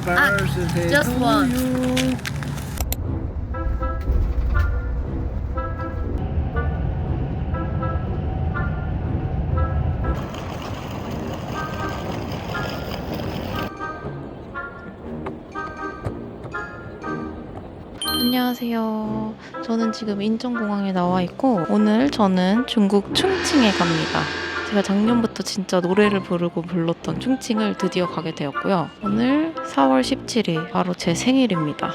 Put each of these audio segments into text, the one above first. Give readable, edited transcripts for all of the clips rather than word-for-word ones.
birthday just to one. you. 안녕하세요. 저는 지금 인천공항에 나와 있고 오늘 저는 중국 충칭에 갑니다. 제가 작년부터 진짜 노래를 부르고 불렀던 충칭을 드디어 가게 되었고요. 오늘 4월 17일 바로 제 생일입니다.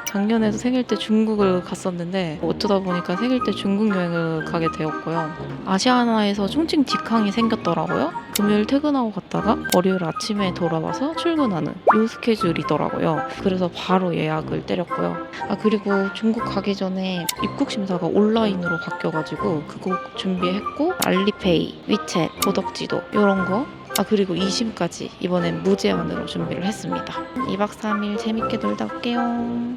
작년에도 생일 때 중국을 갔었는데 어쩌다 보니까 생일 때 중국 여행을 가게 되었고요. 아시아나에서 충칭 직항이 생겼더라고요. 금요일 퇴근하고 갔다가 월요일 아침에 돌아와서 출근하는 이 스케줄이더라고요. 그래서 바로 예약을 때렸고요. 그리고 중국 가기 전에 입국 심사가 온라인으로 바뀌어가지고 그거 준비했고 알리페이, 위챗, 고덕지도 이런 거 그리고 이심까지 이번엔 무제한으로 준비를 했습니다. 2박 3일 재밌게 놀다 올게요.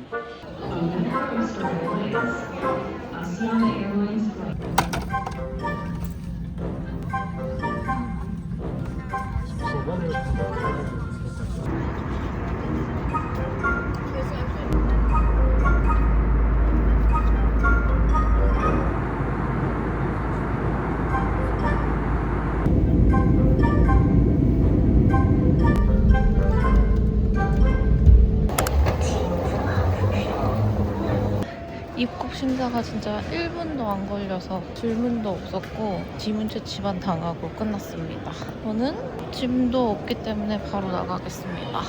입국 심사가 진짜 1분도 안 걸려서 질문도 없었고 지문 채취만 당하고 끝났습니다. 저는 짐도 없기 때문에 바로 나가겠습니다.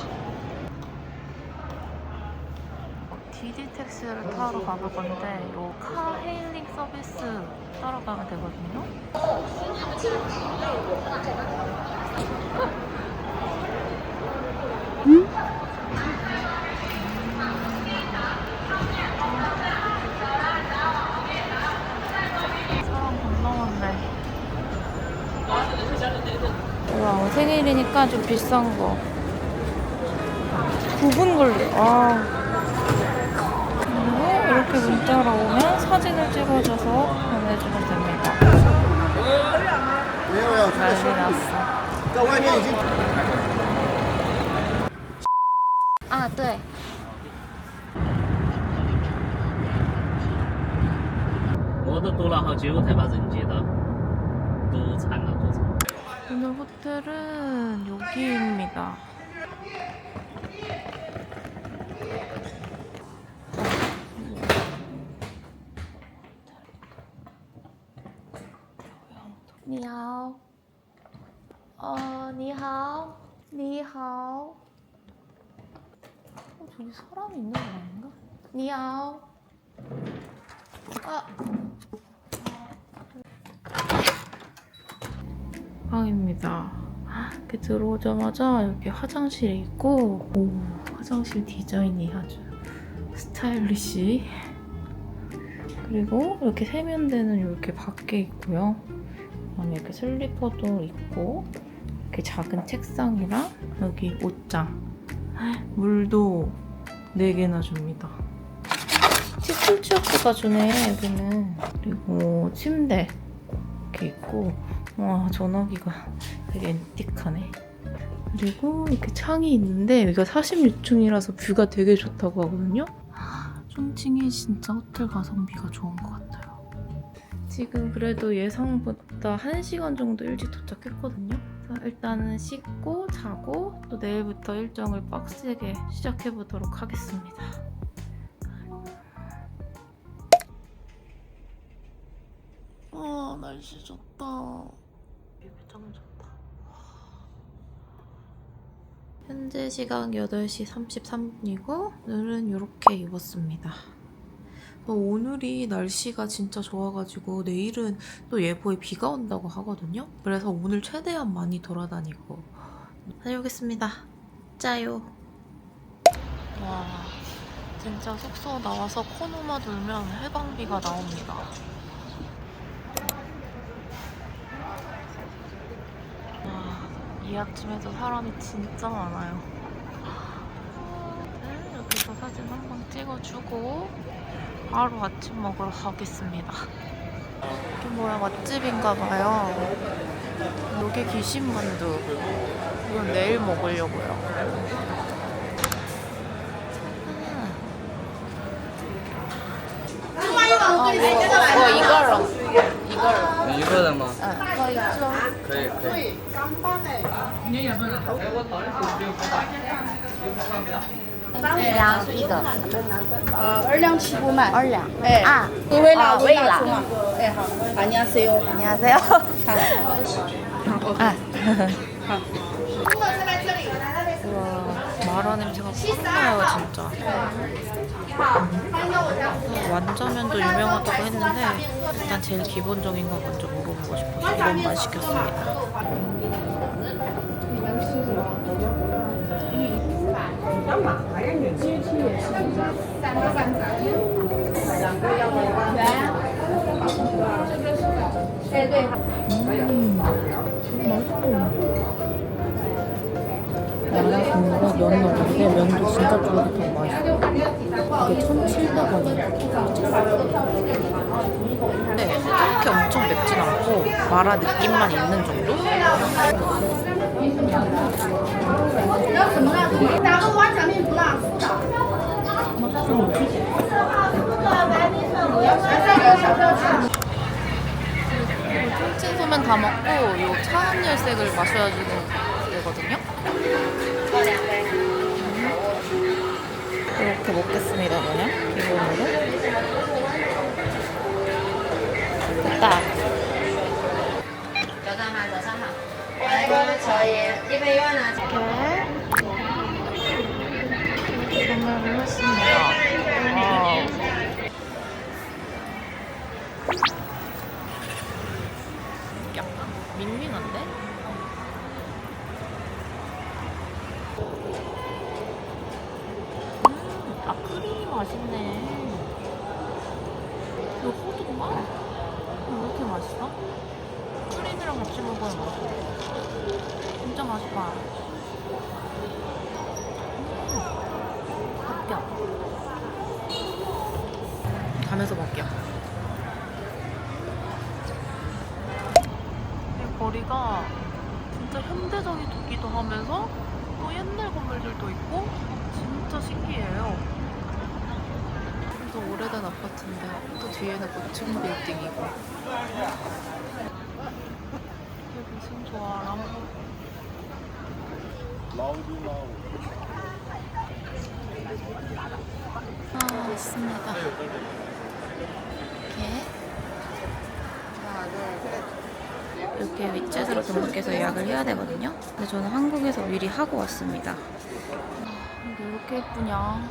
디디 택시를 타러 가볼 건데 이 카헤일링 서비스 따라가면 되거든요. 사람 건너왔네. 와, 생일이니까 좀 비싼 거. 9분 걸려. 그리고 이렇게 문자가 오면 사진을 찍어줘서 보내주면 됩니다. 난리 났어. 对。 我都躲了好久才把人接到，多惨啊！多惨！ 오늘 호텔은 여기입니다. 니하오. 你好. 你好. 저기 사람이 있는 거 아닌가? 니하오. 방입니다. 이렇게 들어오자마자 여기 화장실이 있고, 화장실 디자인이 아주 스타일리시. 그리고 이렇게 세면대는 이렇게 밖에 있고요. 그다음에 이렇게 슬리퍼도 있고, 이렇게 작은 책상이랑 여기 옷장, 물도 4개나 줍니다. 칫솔 취업기가 주네 여기는. 그리고 침대 이렇게 있고, 와, 전화기가 되게 앤틱하네. 그리고 이렇게 창이 있는데 여기가 46층이라서 뷰가 되게 좋다고 하거든요. 충칭이 진짜 호텔 가성비가 좋은 것 같아요. 지금 그래도 예상보다 1시간 정도 일찍 도착했거든요. 그래서 일단은 씻고 자고 또 내일부터 일정을 빡세게 시작해보도록 하겠습니다. 날씨 좋다. 짱 좋다. 현재 시각 8시 33분이고 오늘은 이렇게 입었습니다. 오늘이 날씨가 진짜 좋아가지고 내일은 또 예보에 비가 온다고 하거든요. 그래서 오늘 최대한 많이 돌아다니고 다녀오겠습니다. 짜요. 와, 진짜 숙소 나와서 코너만 돌면 해방비가 나옵니다. 이 아침에도 사람이 진짜 많아요. 여기서 사진 한 번 찍어주고 바로 아침 먹으러 가겠습니다. 이게 뭐야, 맛집인가봐요. 여기 귀신만두. 이건 내일 먹으려고요. 이걸로. 이거的吗？可以可以。两一个， 2량7분만. 2량. 네. 아, 의외라, 의외라. 의외라. 네, 하. 안녕하세요. 안녕하세요. 아. 우와, 마라 냄새가 확 나요, 진짜. 완자면도 유명하다고 했는데 일단 제일 기본적인 거 먼저 물어보고 싶어서 이것만 시켰습니다. 마라 국물에 면 넣었는데 면도 진짜 쫄깃하고 맛있어요. 이게 1,700원이에요. 네, 그렇게 엄청 맵진 않고 마라 느낌만 있는 정도? 통째소면 다 먹고 요 차은열색을 마셔야 되거든요. 이렇게 먹겠습니다, 그냥 기본으로. 됐다. 이렇게 구매를 했습니다. 와우. 약간 밍밍한데? 아, 크림이 맛있네. 이거 호두인가? 왜 이렇게 맛있어? 크림이랑 같이 먹어야 맛있어. 진짜 맛있다. 합격. 가면서 먹게요. 이 거리가 진짜 현대적이기도 하면서 또 옛날 건물들도 있고 진짜 신기해요. 또 오래된 아파트인데 또 뒤에는 고층 빌딩이고. 이게 무슨 좋아람? 아, 있습니다. 이렇게 위챗으로 등록해서 예약을 해야 되거든요. 근데 저는 한국에서 미리 하고 왔습니다. 이게 왜 이렇게 예쁘냐?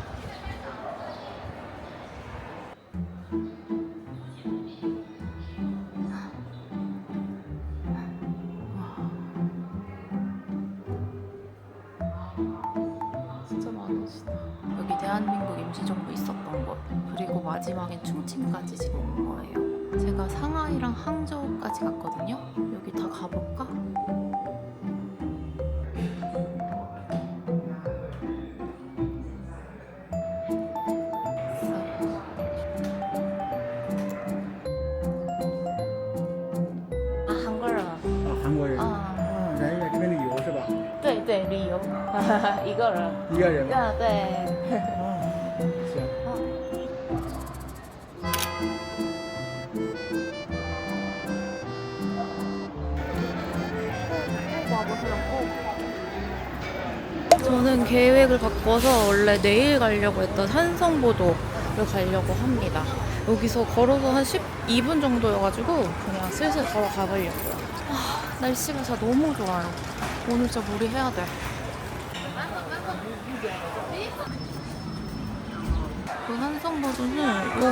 진짜 많으시다. 여기 대한민국 임시정부 있었던 곳, 그리고 마지막엔 충칭까지 지금 온 거예요. 제가 상하이랑 항저우까지 갔거든요. 여기 다 가볼까? 아, 한국어. 韩国人，啊，来日本这边旅游是吧？对对，旅游，一个人。一个人吗？啊，对。行。 저는 계획을 바꿔서 원래 내일 가려고 했던 산성보도를 가려고 합니다. 여기서 걸어서 한 12분 정도여가지고 그냥 슬슬 걸어가 보려고요. 아, 날씨가 진짜 너무 좋아요. 오늘 진짜 무리해야 돼. 그 산성보도는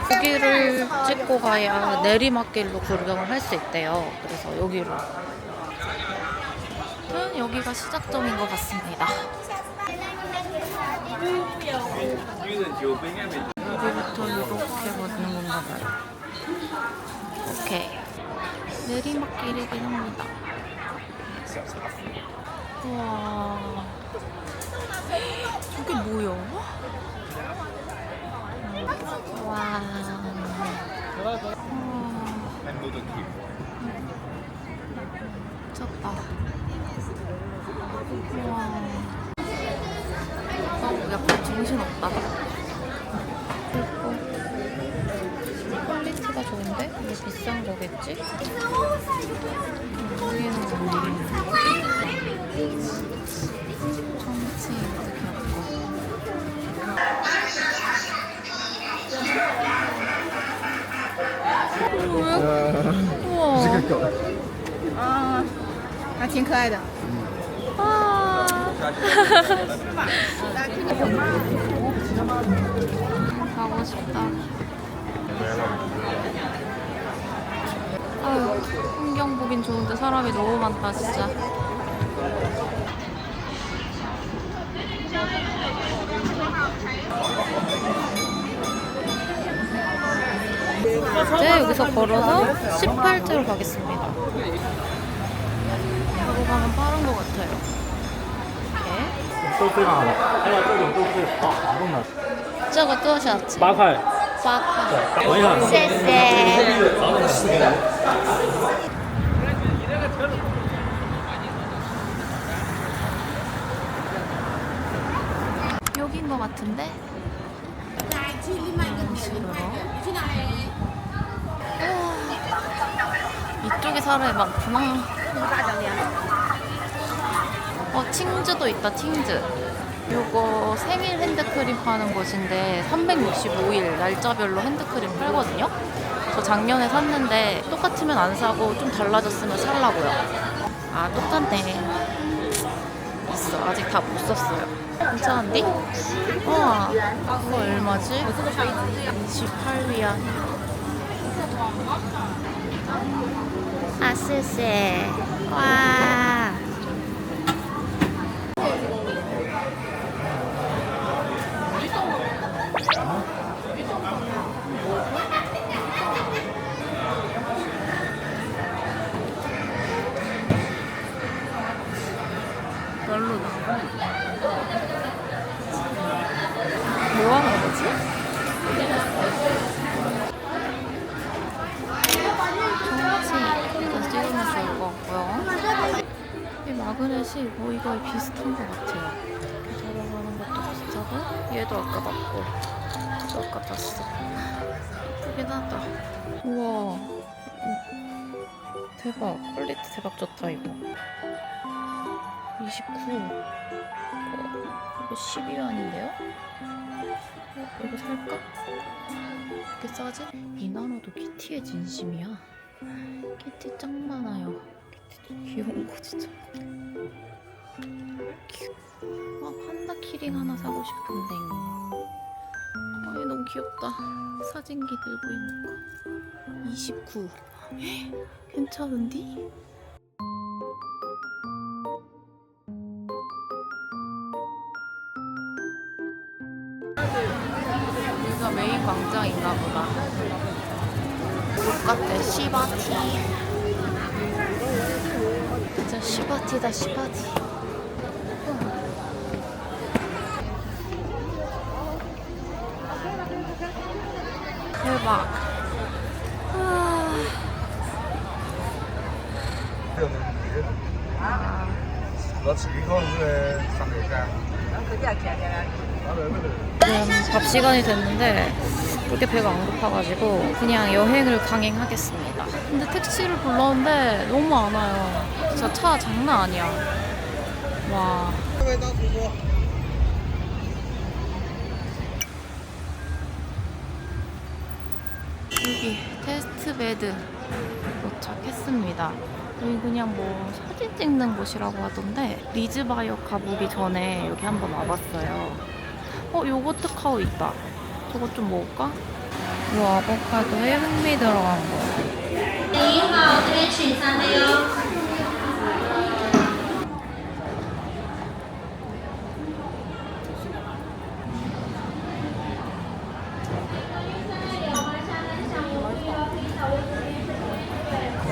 여기를 찍고 가야 내리막길로 구경을 할 수 있대요. 그래서 여기로. 여기가 시작점인 것 같습니다. 여기부터 이렇게 걷는 건가 봐요. 오케이. 내리막길이긴 합니다. 우와. 저게 뭐야? 와. 미쳤다. 우와. 약간 정신없다. 비싼 거겠지? 여기는 참치 이렇게 하고. 우와. 这个狗。啊，还挺可爱的。 아. 가고 싶다. 아유, 풍경 보긴 좋은데 사람이 너무 많다 진짜. 이제 여기서 걸어서 18자로 가겠습니다. 바로 가면 빠른 것 같아요. 都非常好的，还有这种都是滑动的，这个多少钱？ 8块。 8块。 等一下，谢谢。 早点时间。 여긴 것 같은데? 이쪽에 사람이 많구나. 팅즈도 있다, 팅즈. 요거 생일 핸드크림 파는 곳인데 365일 날짜별로 핸드크림 팔거든요. 저 작년에 샀는데 똑같으면 안 사고 좀 달라졌으면 살라고요. 아, 똑같네. 있어. 아직 다 못 썼어요. 괜찮은데? 우와, 이거 얼마지? 28위안. 아, 谢谢. 와. 별로다. 뭐 하는 거지? 정치 이거 찍으면 좋을 것 같고요. 이 마그넷이 뭐 이거에 비슷한 것 같아요. 이렇게 돌아가는 것도 비슷하고 얘도 아까 봤고 얘도 아까 봤어. 예쁘긴 하다. 우와, 대박. 퀄리티 대박 좋다 이거. 29. 이거 12원인데요? 이거 살까? 이렇게 싸지? 이나노도 키티의 진심이야. 키티 짱 많아요. 키티 귀여운 거 진짜. 아, 판다 키링 하나 사고 싶은데. 아, 얘 너무 귀엽다. 사진기 들고 있는 거. 29. 괜찮은디? 여기가 메인 광장인가 보다. 똑같대. 시바티. 진짜 시바티다, 시바티. 대박. 지금 밥 시간이 됐는데 그렇게 배가 안 고파가지고 그냥 여행을 강행하겠습니다. 근데 택시를 불렀는데 너무 안 와요. 진짜 차 장난 아니야. 와. 여기 테스트 베드 도착했습니다. 여기 그냥 뭐 사진 찍는 곳이라고 하던데 리즈바이어 가보기 전에 여기 한번 와봤어요. 요거트 카우 있다. 저거 좀 먹을까? 요 아보카도에 흑미 들어간 거. 你好，这边取餐的哟。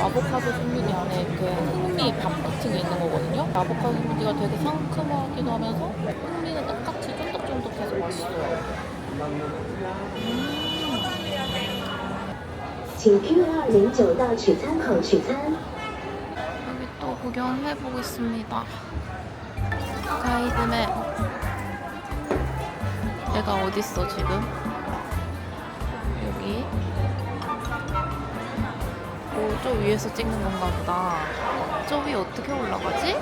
아보카도 스무디 안에 이렇게 흑미 밥 같은 게 있는 거거든요. 아보카도 스무디가 되게 상큼하기도 하면서 흑미는 똑같이 쫀득쫀득해서 맛있어요. 请 Q209 到取餐口取餐。 여기 또 구경해 보겠습니다. 가이드맵. 얘가 어딨어 지금? 여기. 오, 저 위에서 찍는 건가 보다. 저 위 어떻게 올라가지?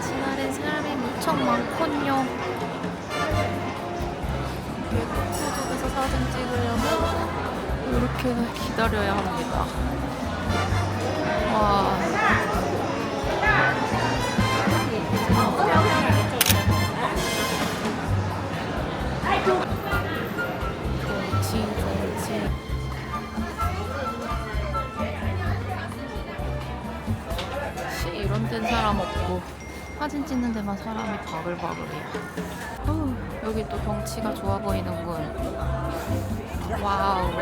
지날엔 사람이 무척 많군요. 이쪽에서 사진 찍으려면 이렇게 기다려야 합니다. 와. 좋지. 이런 데는 사람 없고 사진 찍는 데만 사람이 바글바글해요. 여기 또 경치가 좋아 보이는군. 와우.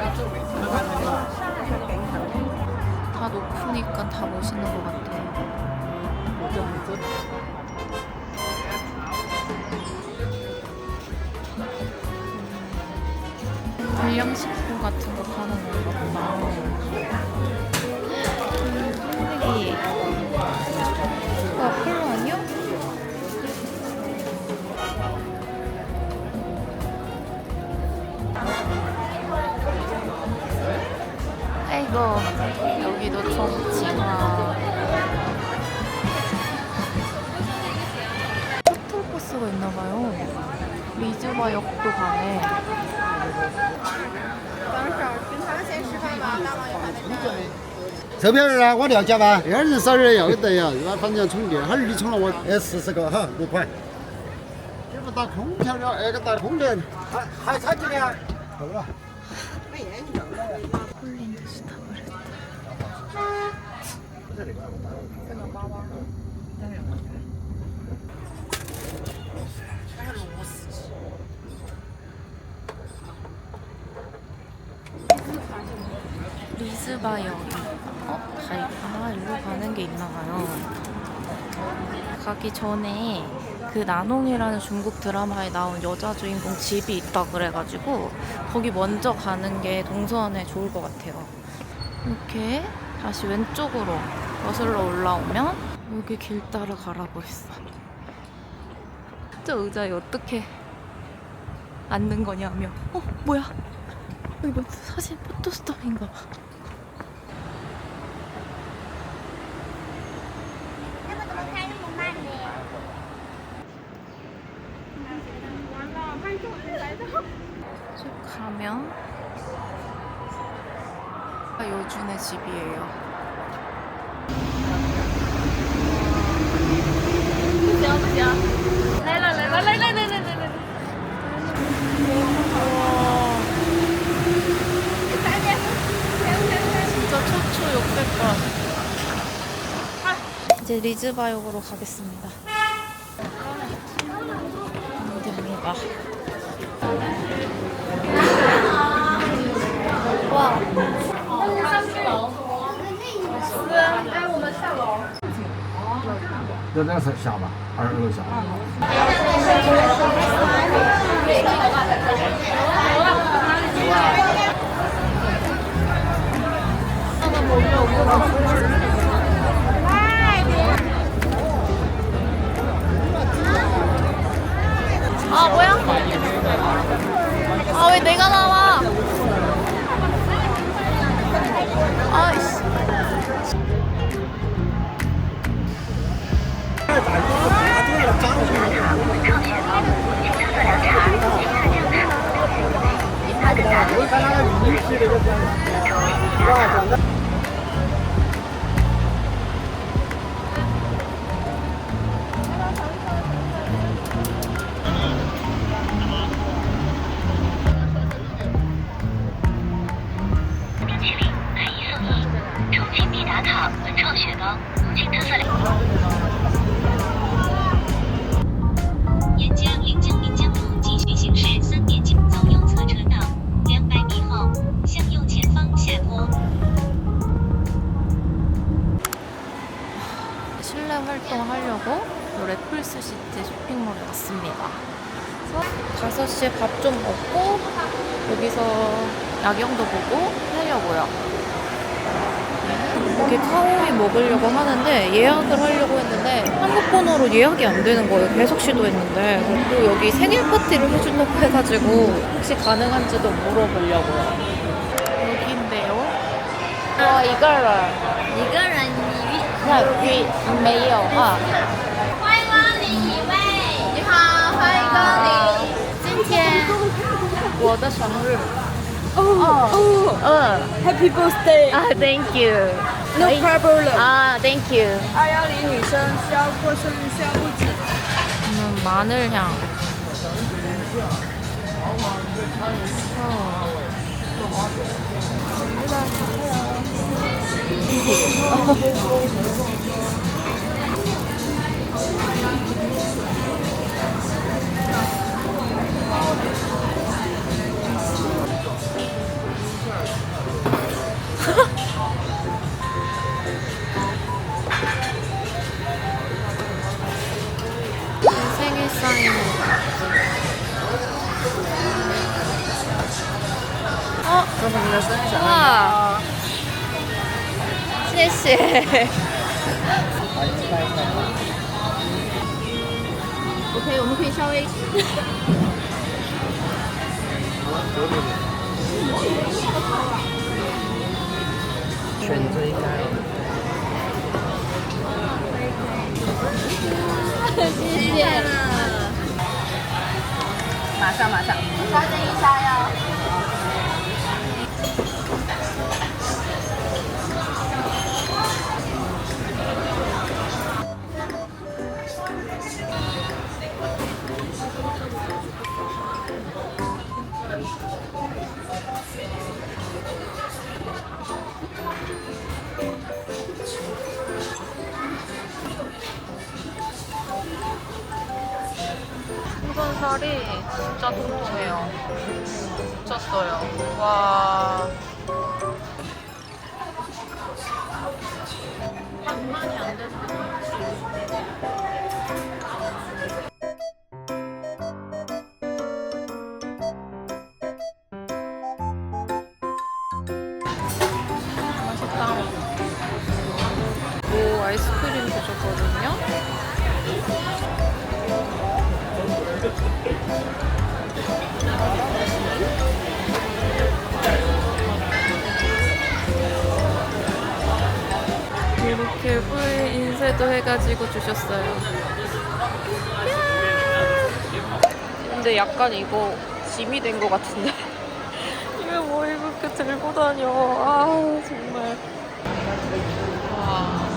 다 높으니까 다 멋있는 것 같아요. 불량식품 같은 거 파는 건가 보다. 흰색이 폴로 아니야? 아이고, 여기도 정치가 셔틀버스가 있나봐요. 리즈바 역도 가네. 这边儿啊，我了解吧，2人3人要得呀，反正充电还是你充了我40个哈，6块。这不打空调了，那个打空调，还差几年？够了。 홀린 듯이 타버렸다. 리즈바역. 다 있구나. 일로 가는 게 있나봐요. 가기 전에 그 나농이라는 중국 드라마에 나온 여자 주인공 집이 있다 그래가지고 거기 먼저 가는 게 동선에 좋을 것 같아요. 이렇게 다시 왼쪽으로 거슬러 올라오면 여기 길 따라 가라고 했어. 저 의자에 어떻게 앉는 거냐며. 뭐야? 여기 뭐 사진 포토스톱인가 봐. 쭉 가면 여준의 집이에요. 진짜 초초 역대급. 이제 리즈바역으로 가겠습니다. 됩니다. 와. 这两是下吧，2楼下。 아 뭐야? 아 왜 내가 나와? 아이씨. 실내 활동하려고 레플스 시티 쇼핑몰에 왔습니다. 5시에 밥 좀 먹고 여기서 야경도 보고 하려고요. 여기 카오이 먹으려고 하는데 예약을 하려고 했는데 한국 번호로 예약이 안 되는 거예요. 계속 시도했는데. 그리고 여기 생일 파티를 해준다고 해가지고 혹시 가능한지도 물어보려고요. 여기인데요. 이거를 一个人一 그냥 메이요. 欢迎光临一位，你好，欢迎光临。今天我的生日。Happy birthday！ Thank you。No problem。Thank you。210女生需要过生日需要物质。마늘향。 생일 사인. 와. 谢谢。OK， 我们可以稍微。选这一家。谢谢了，马上。稍等一下哟。생선살이 진짜 통통해요. 미쳤어요. 와. 반만이 안 됐어요. 맛있다. 오, 아이스크림 주셨거든요. 이렇게 후에 인쇄도 해가지고 주셨어요. 근데 약간 이거 짐이 된 것 같은데. 이게 뭐 이렇게 들고 다녀. 아 정말. 와.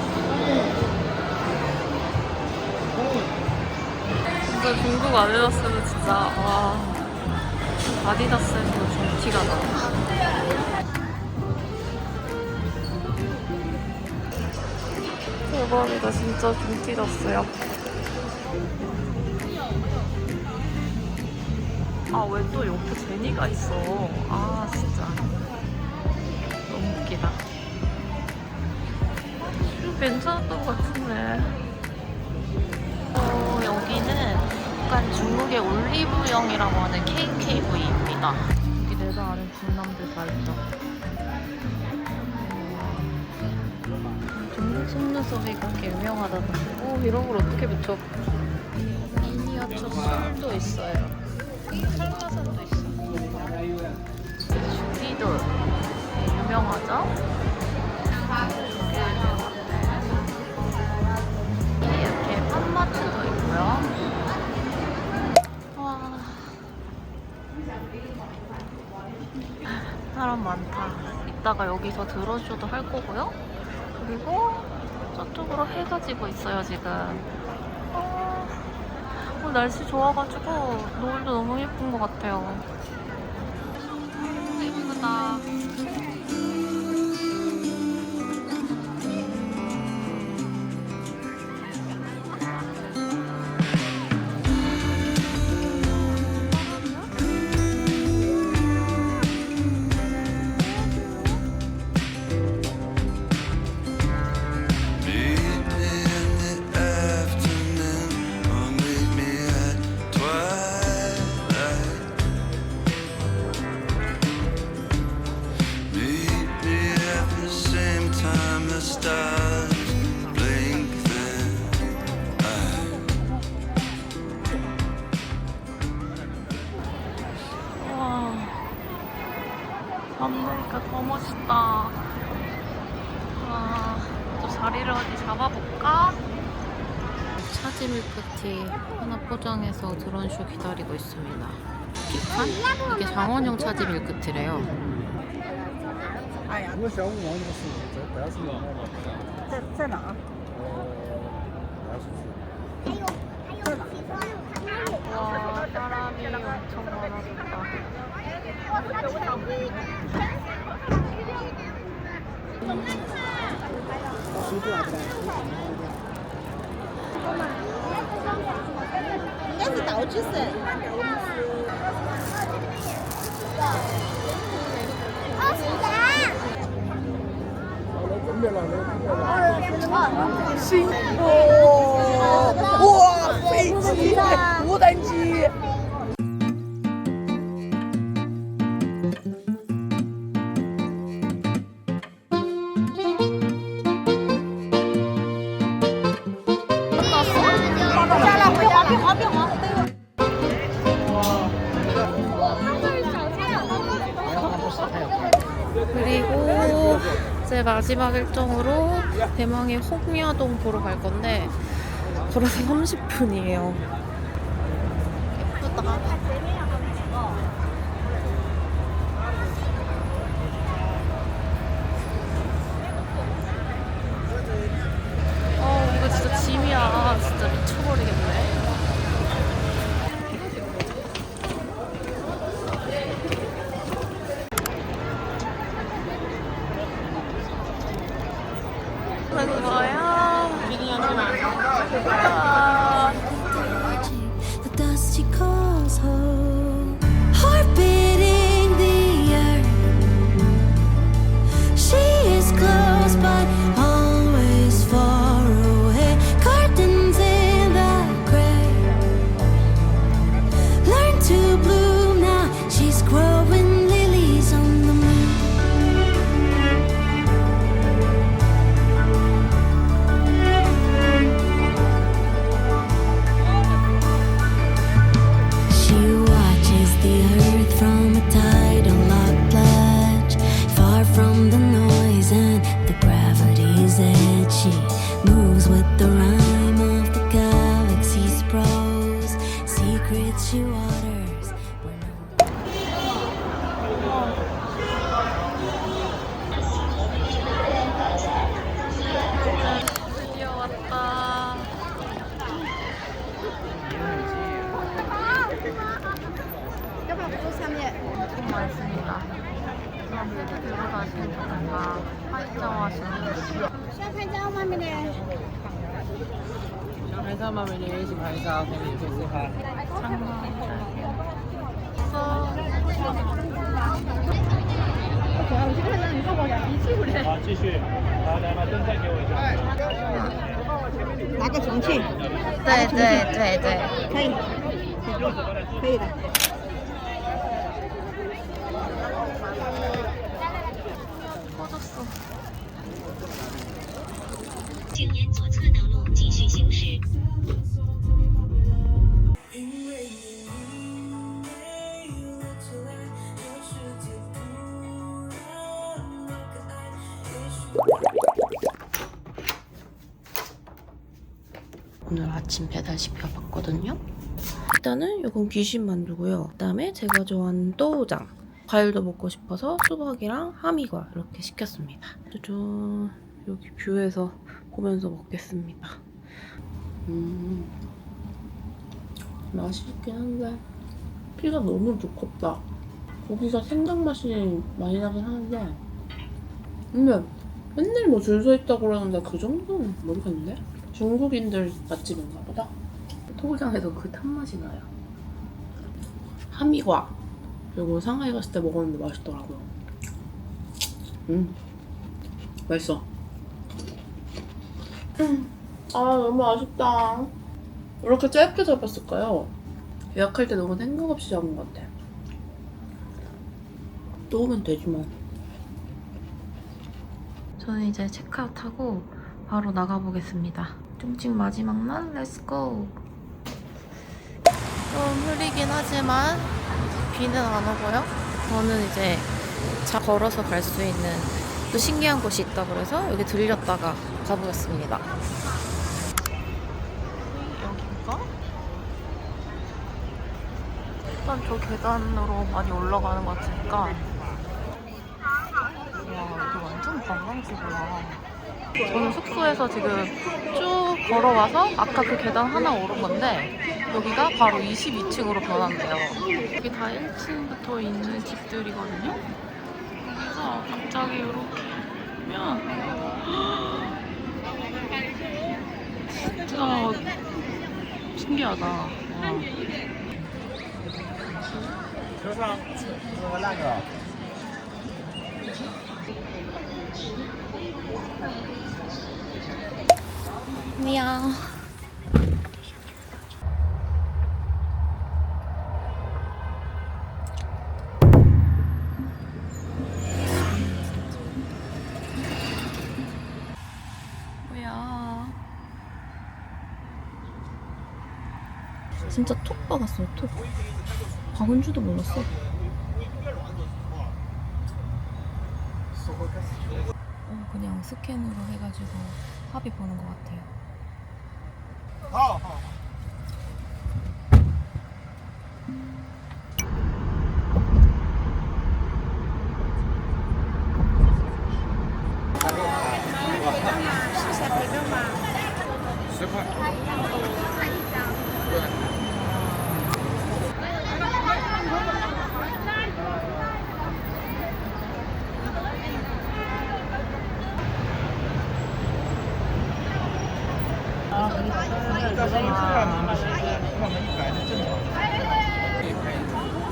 진짜 중국 아디다스는 진짜 와. 아디다스에서 좀 티가 나. 대박이다. 진짜 좀 티났어요. 아, 왜 또 옆에 제니가 있어. 아, 진짜. 너무 웃기다. 괜찮았던 것 같은데. 여기는 약간 중국의 올리브영이라고 하는 KKV입니다. 여기 내장 안에 중남들 다 있죠. 중국 속눈썹이 그렇게 유명하다던데. 오, 이런 걸 어떻게 붙여? 미니어처 술도 있어요. 설화산도 있어. 주기도 유명하죠? 이렇게 팜마트도 있고요. 와, 사람 많다. 이따가 여기서 드론쇼도 할 거고요. 그리고 저쪽으로 해가 지고 있어요 지금. 오늘 날씨 좋아가지고 노을도 너무 예쁜 것 같아요. 예쁘다. 밤 되니까 더 멋있다. 아, 또 자리를 어디 잡아볼까? 차지 밀크티 하나 포장해서 드론쇼 기다리고 있습니다. 피칸? 이게 장원영 차지 밀크티래요. 我小五毛那个是不要是买了。在哪？ 와, 사람이 엄청 많아졌다. 그리고 제 마지막 일정으로 대망의 홍야동 보러 갈 건데 걸어서 30분이에요. 예쁘다. 이거 진짜 짐이야. 진짜 미쳐버리겠네. The dusty calls home, heart beating the earth. She is close but always far away. Curtains in the gray learn to bloom now. She's growing lilies on the moon. She watches the earth from a tidal locked ledge, far from the noise and the gravity's edge. She moves with the rhyme of the galaxy's prose. Secrets she waters where no 드디어 왔다. 엄청 많습니다. 사람들이 들고 다니는 거다가 화이트와 하시는 거. 拍照吗？美女一起拍照，可以试试看。 好，继续，好，来把灯再给我一下。拿个重庆，对对对对。可以，可以的。 请沿左侧道路继续行驶。 오늘 아침 배달 시켜봤거든요. 일단은 이건 귀신 만두고요. 그다음에 제가 좋아하는 또우장. 과일도 먹고 싶어서 수박이랑 하미과 이렇게 시켰습니다. 짜잔. 여기 뷰에서 보면서 먹겠습니다. 맛있긴 한데 피가 너무 두껍다. 고기가 생강 맛이 많이 나긴 하는데 근데 맨날 뭐 줄 서 있다고 그러는데 그 정도는 모르겠는데? 중국인들 맛집인가 보다. 토구장에서 그 탄맛이 나요. 하미과 그리고 상하이 갔을 때 먹었는데 맛있더라고요. 맛있어. 아 너무 아쉽다. 왜 이렇게 짧게 잡았을까요? 예약할 때 너무 생각 없이 잡은 것 같아. 또 오면 되지만. 저는 이제 체크아웃하고 바로 나가보겠습니다. 쭝칭 마지막 날 렛츠고. 좀 흐리긴 하지만 비는 안 오고요. 저는 이제 자 걸어서 갈 수 있는 또 신기한 곳이 있다 그래서 여기 들렸다가 가보겠습니다. 여긴가? 일단 저 계단으로 많이 올라가는 것 같으니까. 와, 이거 완전 관광지구나. 저는 숙소에서 지금 쭉 걸어와서 아까 그 계단 하나 오른 건데 여기가 바로 22층으로 변한대요. 여기 다 1층부터 있는 집들이거든요. 그래서 갑자기 이렇게 보면 진짜 신기하다. 와. 喵。 뭐야? 진짜 톡 박았어요, 톡. 박은 줄도 몰랐어. 그냥 스캔으로 해가지고 합의 보는 것 같아요.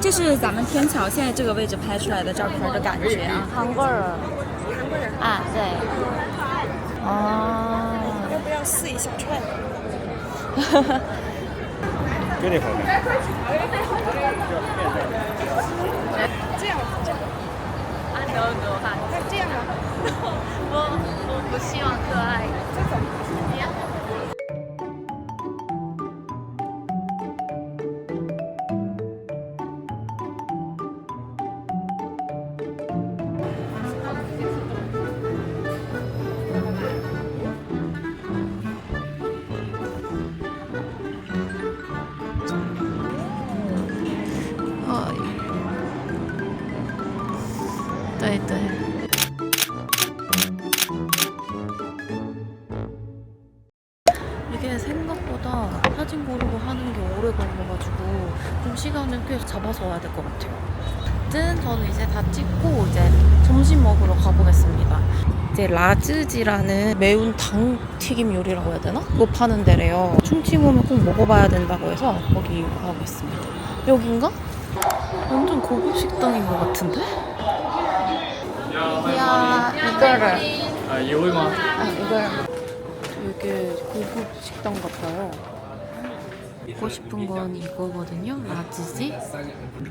这是咱们天桥现在这个位置拍出来的照片的感觉啊。 한국어. 아, 네. 아. 要不要撕一小串？这里好看。这样，啊，给我看。这样啊。我不希望可爱。这种。 对对。 이게 생각보다 사진 고르고 하는 게 오래 걸려가지고 좀 시간을 꽤 잡아서 와야 될 것 같아요. 아무튼 저는 이제 다 찍고 이제 점심 먹으러 가보겠습니다. 이제 라즈지라는 매운 당 튀김 요리라고 해야 되나? 그거 파는 데래요. 충칭 오면 꼭 먹어봐야 된다고 해서 거기 가보겠습니다. 여긴가? 완전 고급 식당인 것 같은데? 야, 이거를. 아, 이거만. 아, 이거를. 되게 고급 식당 같아요. 먹고 싶은 건 이거거든요. 라지지.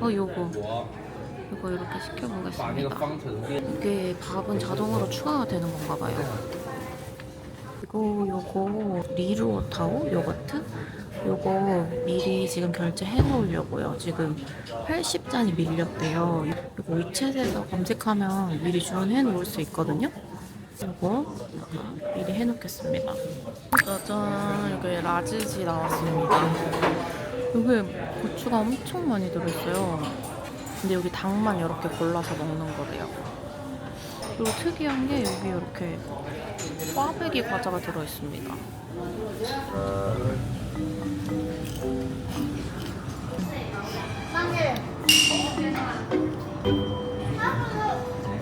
요거 이렇게 시켜보겠습니다. 이게 밥은 자동으로 추가가 되는 건가 봐요. 그리고 요거 리루오타오 요거트? 요거 미리 지금 결제해 놓으려고요. 지금 80잔이 밀렸대요. 이거 위챗에서 검색하면 미리 주문해 놓을 수 있거든요. 이거 미리 해놓겠습니다. 짜잔, 여기 라지지 나왔습니다. 여기 고추가 엄청 많이 들어있어요. 근데 여기 닭만 이렇게 골라서 먹는 거래요. 그리고 특이한 게 여기 이렇게 꽈배기 과자가 들어있습니다.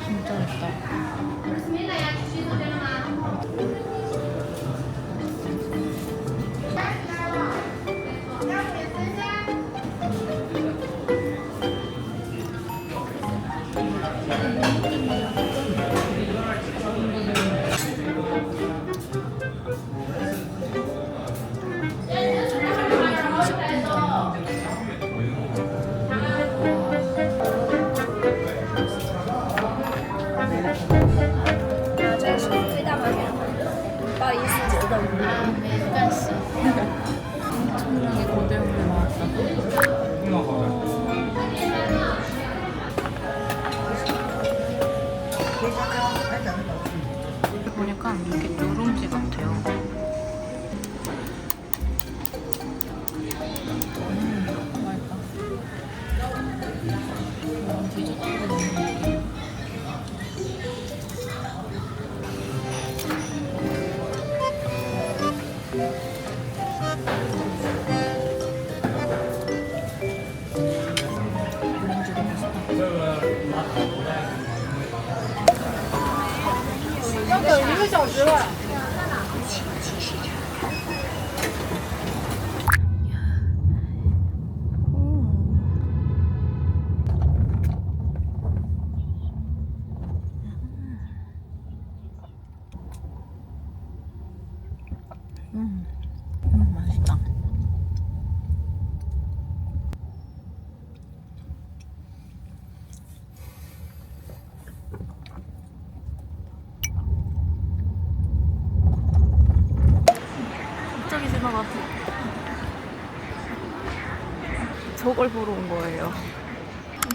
진짜 맛있다. 맛있다. 갑자기 지나갔어. 저걸 보러 온 거예요.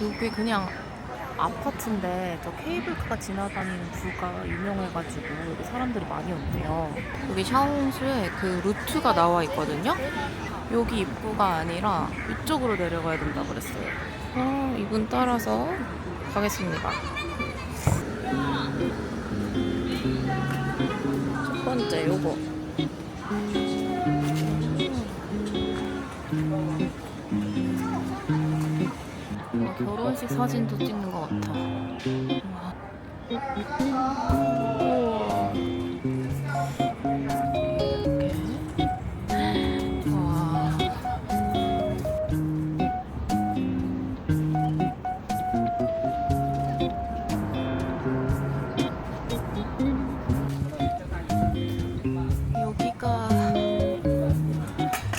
여기 그냥 아파트인데 저 케이블카가 지나다니는 뷰가 유명해가지고 여기 사람들이 많이 온대요. 여기 샤오홍수에 그 루트가 나와 있거든요. 여기 입구가 아니라 이쪽으로 내려가야 된다 그랬어요. 이분 따라서 가겠습니다. 첫 번째 요거. 결혼식 사진도 찍는 것 같아. 우와. 이렇게. 와.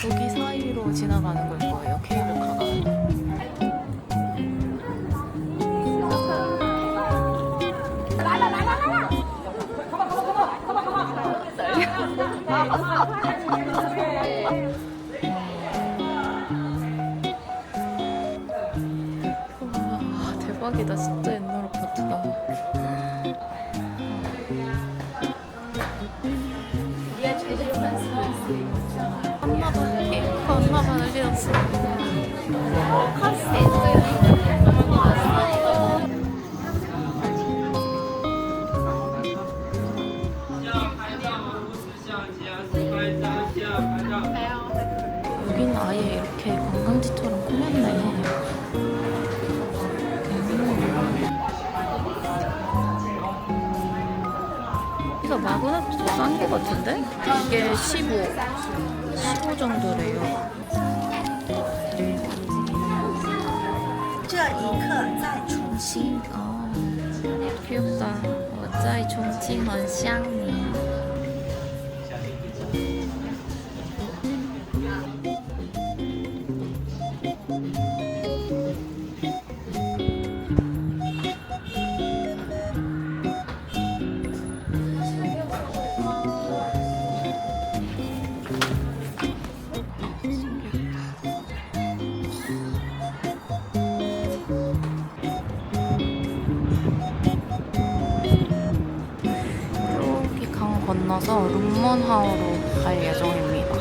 여기 사이로 지나가는 걸 거예요, 케이블카가. 와, 대박이다. 진짜 옛날 아파트다. 엄마가 케이크가 엄마가 날렸어. 여긴 아예 이렇게 관광지처럼 꾸몄네. 이거 마그넷도 더 싼 거 같은데? 이게 15 정도래요. 这一刻在重庆。 귀엽다. 我在重庆很想你. 여기 강 건너서 룸먼하우로 갈 예정입니다.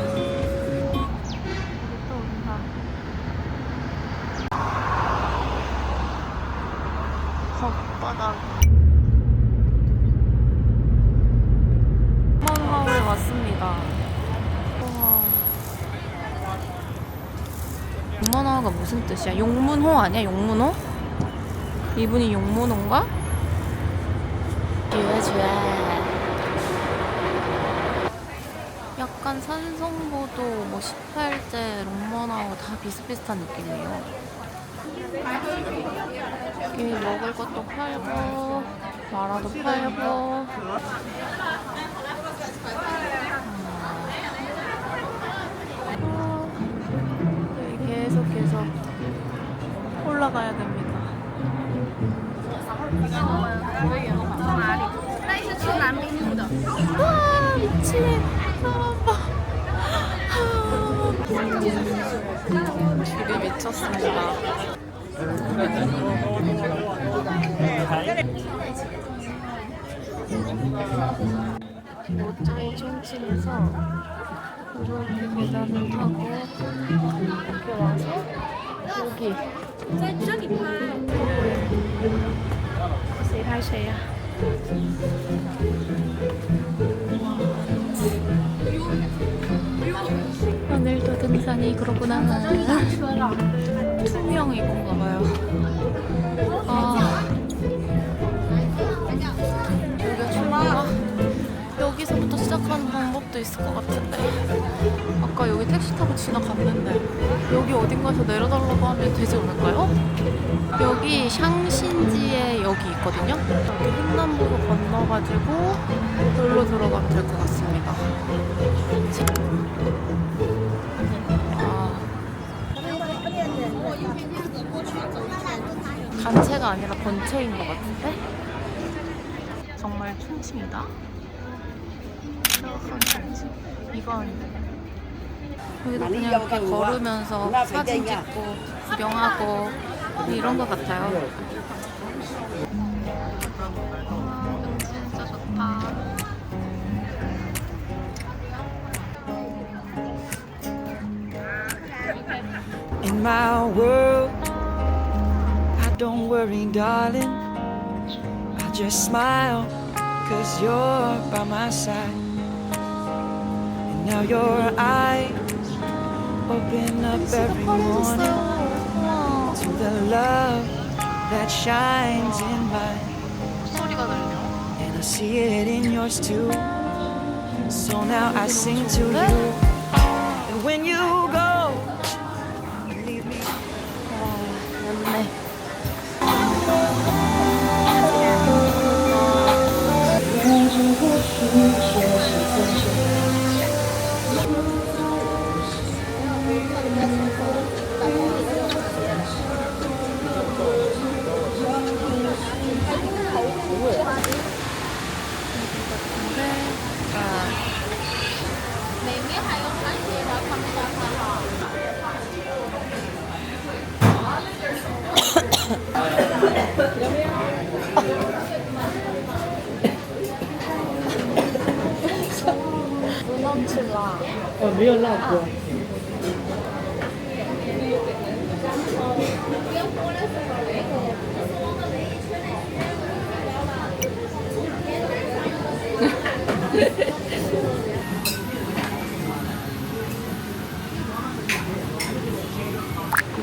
헛바닥. 룸먼하우에 왔습니다. 우와. 룸먼하우가 무슨 뜻이야? 용문호 아니야? 용문호? 이분이 용문호인가? 약간 산성보도 뭐 18제 룸먼하우 다 비슷비슷한 느낌이에요. 여기 먹을 것도 팔고 마라도 팔고. 여기 계속 올라가야 됩니다. 那是去南滨路的。 와, 미친 사람 봐. 줄이 미쳤습니다. 모짜이 총칭에서 이렇게 계단을 타고 이렇게 와서 여기. 在这里拍。 谁拍谁呀？ 오늘도 등산이 그러구나. 투명 이건가 봐요. 아, 여기가 출구가 있을 것 같은데. 아까 여기 택시 타고 지나갔는데 여기 어딘가에서 내려달라고 하면 되지 않을까요? 여기 샹신지에 역이 있거든요. 여기 횡단보도 건너가지고 여기로 들어가면 될 것 같습니다. 단체가 아니라 본체인 것 같은데? 정말 충치입니다. 이건 여기도 그냥 이렇게 걸으면서 사진 찍고 구경하고 이런 것 같아요. 경치 진짜 좋다. In my world, I don't worry, darling. I just smile, 'cause you're by my side. And now your eyes open up every morning to the love that shines in mine. 소리가 들려. And I see it in yours too. So now I sing to you. And when you go, leave me. 맞네.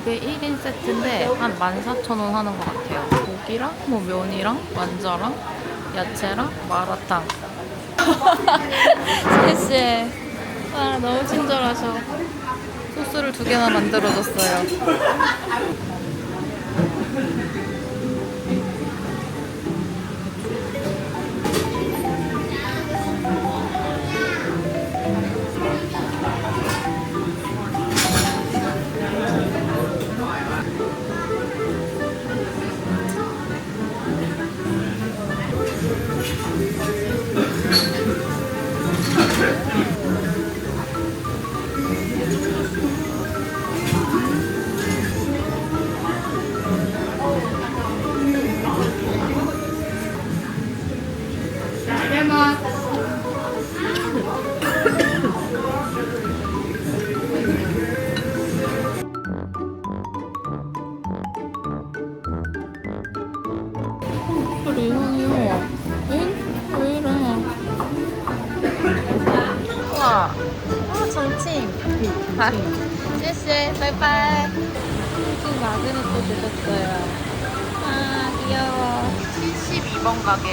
이게 1인 세트인데 한 14,000원 하는 것 같아요. 고기랑 뭐 면이랑 완자랑 야채랑 마라탕. 셋이 너무 친절하셔. 소스를 2개나 만들어줬어요. 우리 형이요. 응? 왜 이래? 우와. 정칭. 아, 谢谢. 바이바이. 좀 마그넷도 주셨어요. 아, 귀여워. 72번 가게.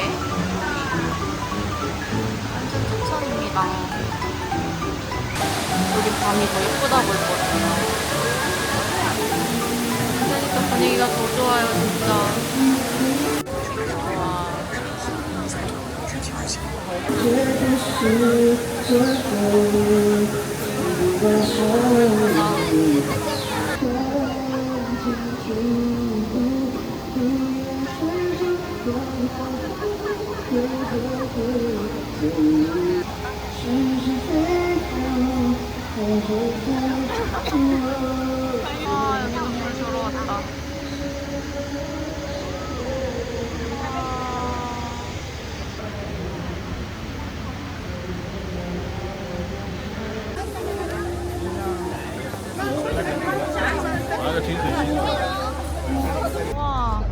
완전 추천입니다. 여기 밤이 더 예쁘다고 했거든요. 그러니까 분위기가 더 좋아요, 진짜. 아, 여기도 물 들어왔다. 와.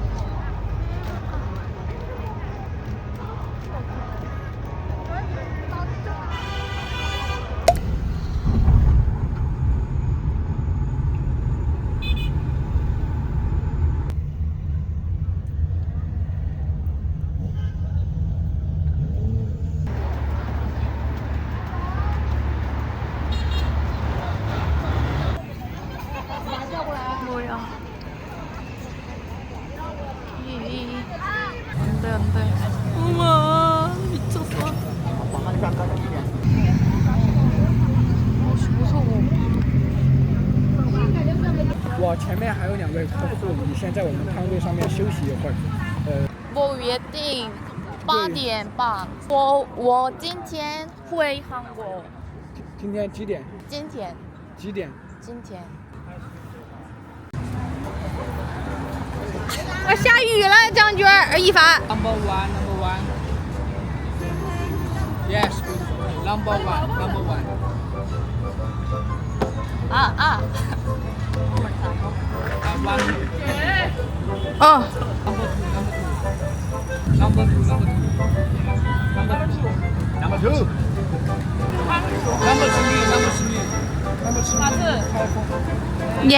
안 돼. 우와, 미쳤어. 무서워. 我前面还有2位客户，你先在我们摊位上面休息一会儿。我约定8点半。我今天回韩国。今天几点？今天。几点？今天。下雨了，将军儿，一凡。Number one. Yes, number one. 啊。哦。Number two.耶。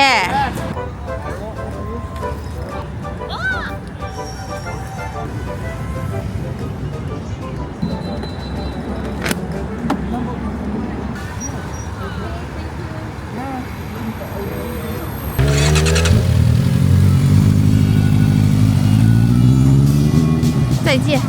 再见。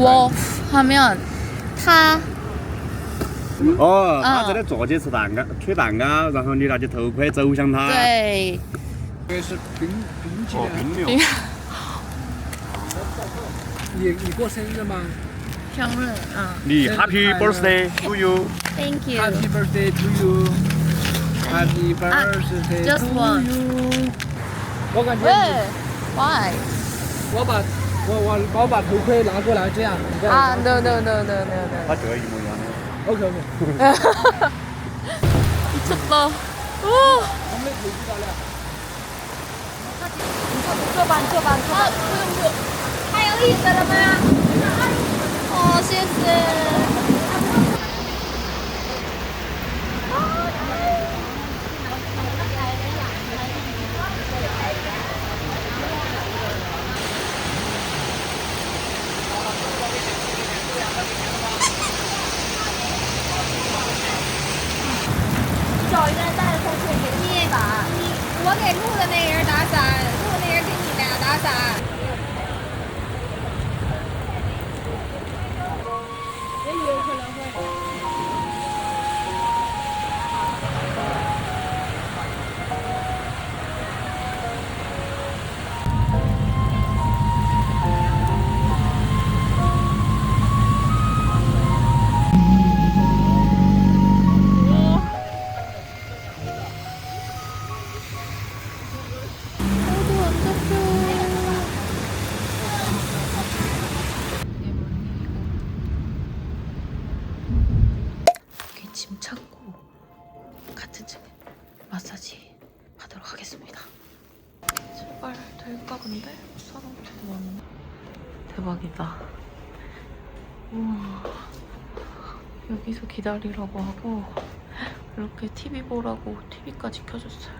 我하면他。哦，他在那坐起吃蛋糕、吹蛋糕，然后你拿起头盔走向他。对。这是冰淇淋。冰流。你过生日吗？生日啊。你 Happy birthday to you. Thank you. Happy birthday to you. Happy birthday Just to one. you. 我感觉Why? 我把头盔拿过来，这样。啊 ，no。他这一模一样的。OK。 미쳤다. 오. 坐吧，不用，太有意思了吗？哦，谢谢。找一个人带着同学给你吧，我给录的那人打伞，录的那人给你俩打伞。也有可能会。 짐 찾고 같은 집에 마사지 받으러 가겠습니다. 제발 될까 근데? 사람 되게 많네. 대박이다. 우와. 여기서 기다리라고 하고 이렇게 TV 보라고 TV까지 켜줬어요.